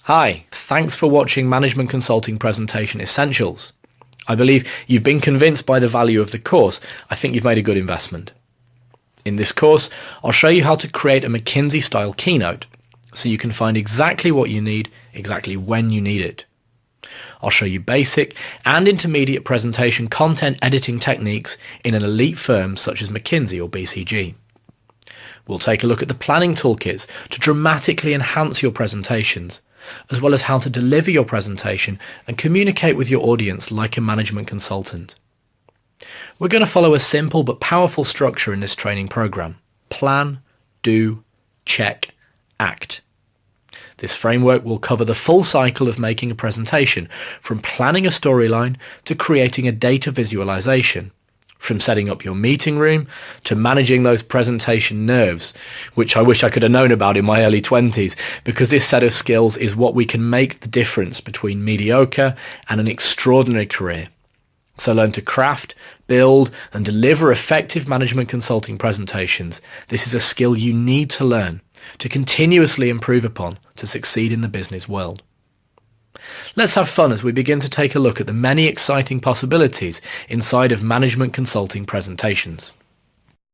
Hi, thanks for watching Management Consulting Presentation Essentials. I believe you've been convinced by the value of the course. I think you've made a good investment. In this course, I'll show you how to create a McKinsey style keynote so you can find exactly what you need, exactly when you need it. I'll show you basic and intermediate presentation content editing techniques in an elite firm such as McKinsey or BCG. We'll take a look at the planning toolkits to dramatically enhance your presentations, as well as how to deliver your presentation and communicate with your audience like a management consultant. We're going to follow a simple but powerful structure in this training program. Plan, do, check, act. This framework will cover the full cycle of making a presentation, from planning a storyline to creating a data visualization, from setting up your meeting room to managing those presentation nerves, which I wish I could have known about in my early 20s, because this set of skills is what we can make the difference between mediocre and an extraordinary career. So learn to craft, build and deliver effective management consulting presentations. This is a skill you need to learn to continuously improve upon to succeed in the business world. Let's have fun as we begin to take a look at the many exciting possibilities inside of management consulting presentations.